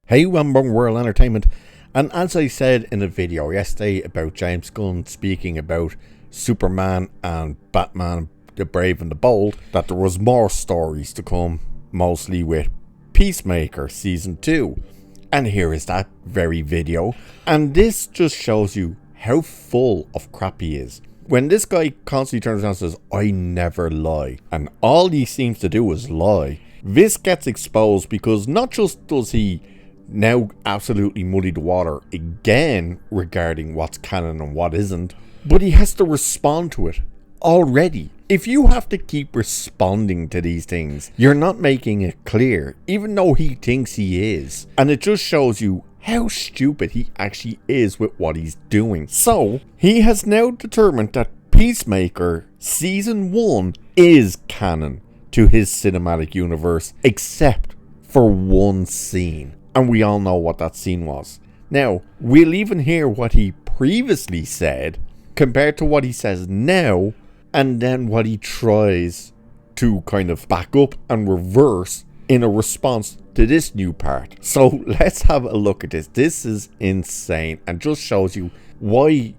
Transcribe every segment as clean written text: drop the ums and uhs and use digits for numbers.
Hey, Wambong World Entertainment, and as I said in a video yesterday about James Gunn speaking about Superman and Batman, the Brave and the Bold, that there was more stories to come, mostly with Peacemaker Season 2. And here is that very video, and this just shows you how full of crap he is. When this guy constantly turns around and says, "I never lie," and all he seems to do is lie, this gets exposed because not just does he now absolutely muddy the water again regarding what's canon and what isn't, but he has to respond to it already. If you have to keep responding to these things, you're not making it clear, even though he thinks he is. And it just shows you how stupid he actually is with what he's doing. So, he has now determined that Peacemaker Season 1 is canon to his cinematic universe, except for one scene. And we all know what that scene was. Now, we'll even hear what he previously said compared to what he says now, and then what he tries to kind of back up and reverse in a response to this new part. So let's have a look at this. This is insane and just shows you why.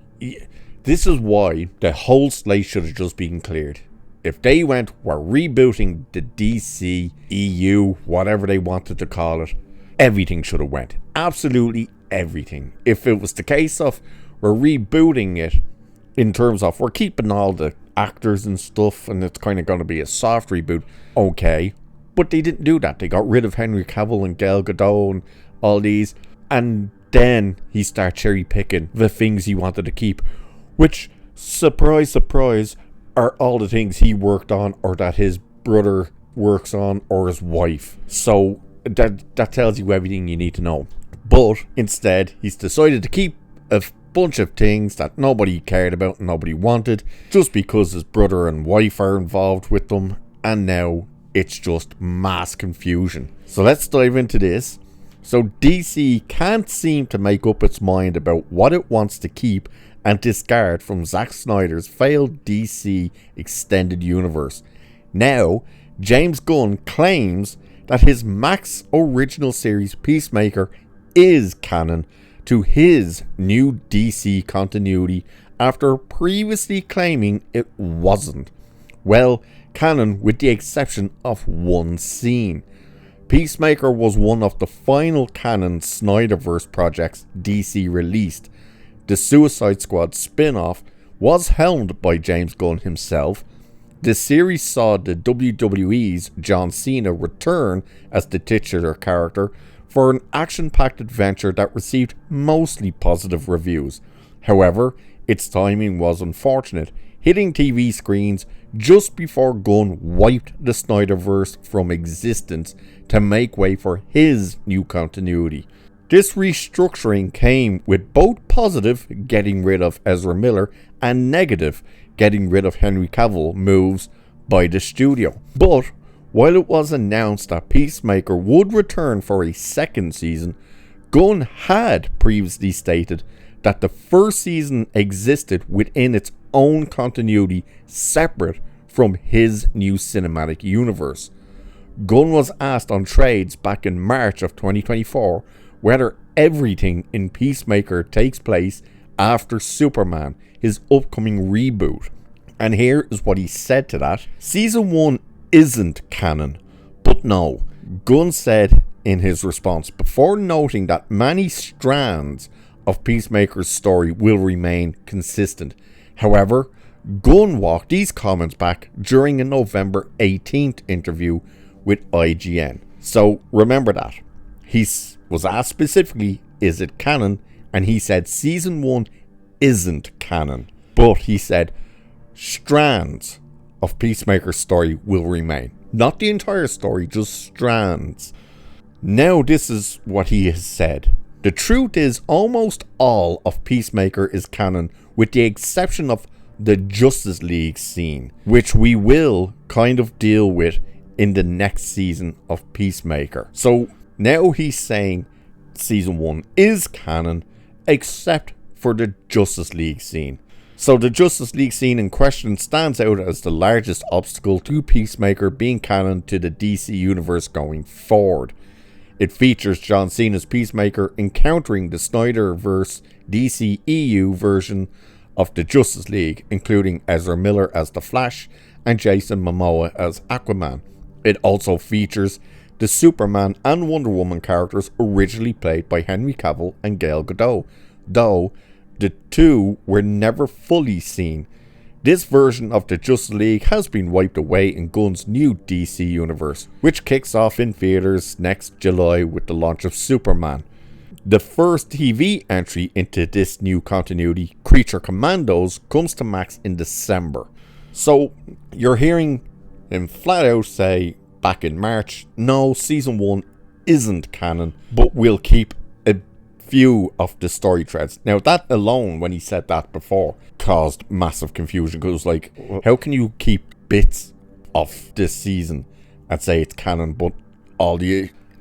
This is why the whole slate should have just been cleared. If they went, we're rebooting the DC, EU, whatever they wanted to call it, everything should have went. Absolutely everything. If it was the case of we're rebooting it in terms of we're keeping all the actors and stuff and it's kind of going to be a soft reboot, okay. But they didn't do that. They got rid of Henry Cavill and Gal Gadot and all these. And then he started cherry picking the things he wanted to keep. Which, surprise, surprise, are all the things he worked on or that his brother works on or his wife. So that tells you everything you need to know. But instead, he's decided to keep a bunch of things that nobody cared about and nobody wanted just because his brother and wife are involved with them, and now it's just mass confusion. So let's dive into this. So DC can't seem to make up its mind about what it wants to keep and discard from Zack Snyder's failed DC extended universe. Now, James Gunn claims that his Max original series Peacemaker is canon to his new DC continuity after previously claiming it wasn't. Well, canon with the exception of one scene. Peacemaker was one of the final canon Snyderverse projects DC released. The Suicide Squad spin-off was helmed by James Gunn himself. The series saw the WWE's John Cena return as the titular character for an action-packed adventure that received mostly positive reviews. However, its timing was unfortunate, hitting TV screens just before Gunn wiped the Snyderverse from existence to make way for his new continuity. This restructuring came with both positive, getting rid of Ezra Miller, and negative, getting rid of Henry Cavill, moves by the studio. But while it was announced that Peacemaker would return for a second season, Gunn had previously stated that the first season existed within its own continuity separate from his new cinematic universe. Gunn was asked on Trades back in March of 2024 whether everything in Peacemaker takes place after Superman, his upcoming reboot. And here is what he said to that. Season 1 isn't canon, but no. Gunn said in his response, before noting that many strands of Peacemaker's story will remain consistent. However, Gunn walked these comments back during a November 18th interview with IGN. So remember that. He was asked specifically, is it canon? And he said season 1 isn't canon. But he said strands of Peacemaker's story will remain. Not the entire story, just strands. Now this is what he has said. The truth is almost all of Peacemaker is canon with the exception of the Justice League scene, which we will kind of deal with in the next season of Peacemaker. So now he's saying season 1 is canon except for the Justice League scene. So the Justice League scene in question stands out as the largest obstacle to Peacemaker being canon to the DC universe going forward. It features John Cena's Peacemaker encountering the Snyderverse DCEU version of the Justice League, including Ezra Miller as the Flash and Jason Momoa as Aquaman. It also features the Superman and Wonder Woman characters originally played by Henry Cavill and Gal Gadot, though the two were never fully seen. This version of the Justice League has been wiped away in Gunn's new DC universe, which kicks off in theaters next July with the launch of Superman. The first TV entry into this new continuity, Creature Commandos, comes to Max in December. So you're hearing him flat out say back in March, no, season 1 isn't canon, but we'll keep a few of the story threads. Now that alone, when he said that before, caused massive confusion, because like, how can you keep bits of this season and say it's canon, but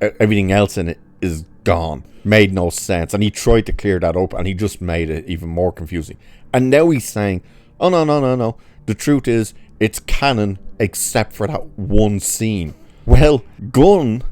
everything else in it is gone? Made no sense, and he tried to clear that up, and he just made it even more confusing. And now he's saying, oh no, the truth is it's canon except for that one scene. Well, Gunn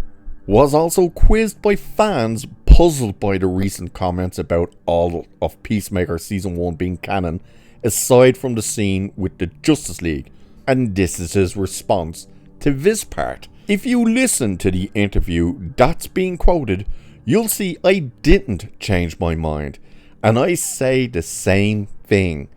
was also quizzed by fans puzzled by the recent comments about all of Peacemaker Season 1 being canon, aside from the scene with the Justice League. And this is his response to this part. If you listen to the interview that's being quoted, you'll see I didn't change my mind. And I say the same thing.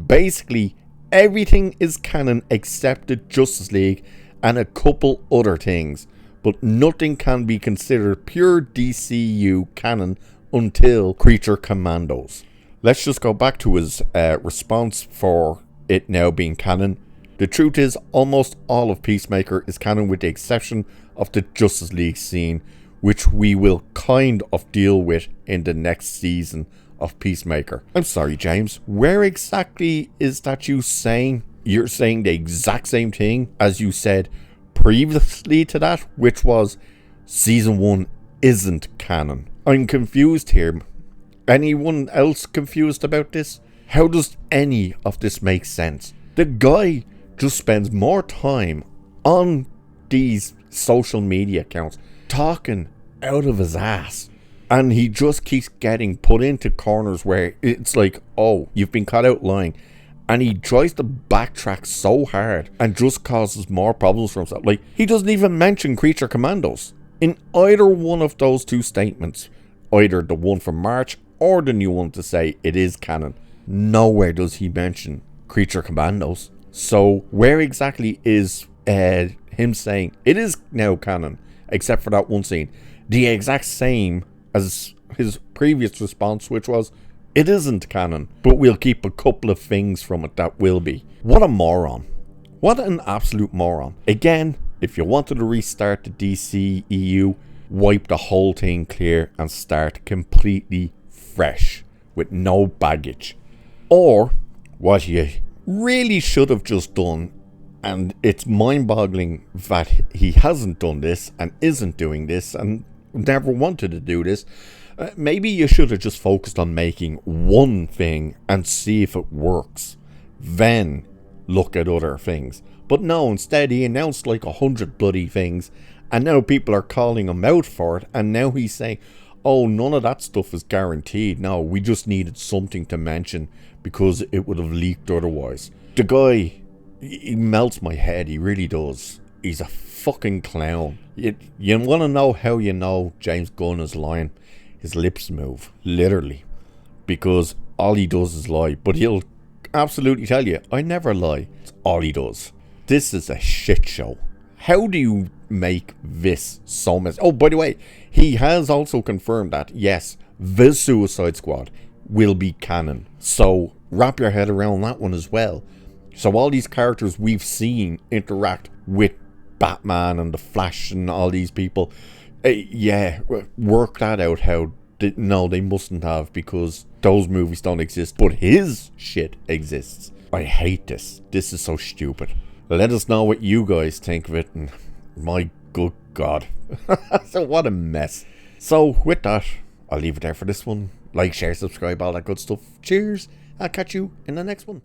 Basically, everything is canon except the Justice League and a couple other things, but nothing can be considered pure DCU canon until Creature Commandos. Let's just go back to his response for it now being canon. The truth is, almost all of Peacemaker is canon with the exception of the Justice League scene, which we will kind of deal with in the next season of Peacemaker. I'm sorry, James, where exactly is that you saying? You're saying the exact same thing as you said previously to that, which was season 1 isn't canon. I'm confused here. Anyone else confused about this? How does any of this make sense? The guy just spends more time on these social media accounts talking out of his ass, and he just keeps getting put into corners where it's like, oh, you've been caught out lying. And he tries to backtrack so hard and just causes more problems for himself. Like, he doesn't even mention Creature Commandos in either one of those two statements. Either the one from March or the new one to say it is canon. Nowhere does he mention Creature Commandos. So where exactly is him saying it is now canon, except for that one scene? The exact same as his previous response, which was, it isn't canon, but we'll keep a couple of things from it that will be. What a moron. What an absolute moron. Again, if you wanted to restart the DCEU, wipe the whole thing clear and start completely fresh with no baggage. Or what you really should have just done, and it's mind-boggling that he hasn't done this and isn't doing this and never wanted to do this. Maybe you should have just focused on making one thing and see if it works. Then look at other things. But no, instead he announced like 100 bloody things, and now people are calling him out for it, and now he's saying, oh, none of that stuff is guaranteed. No, we just needed something to mention because it would have leaked otherwise. The guy, he melts my head, he really does. He's a fucking clown. You want to know how you know James Gunn is lying? His lips move, literally, because all he does is lie. But he'll absolutely tell you, I never lie. It's all he does. This is a shit show. How do you make this so messy? Oh, by the way, he has also confirmed that, yes, the Suicide Squad will be canon. So wrap your head around that one as well. So all these characters we've seen interact with Batman and the Flash and all these people, yeah, work that out. No, they mustn't have, because those movies don't exist, but his shit exists. I hate this. This is so stupid. Let us know what you guys think of it, and my good God. So what a mess. So with that, I'll leave it there for this one. Like, share, subscribe, all that good stuff. Cheers. I'll catch you in the next one.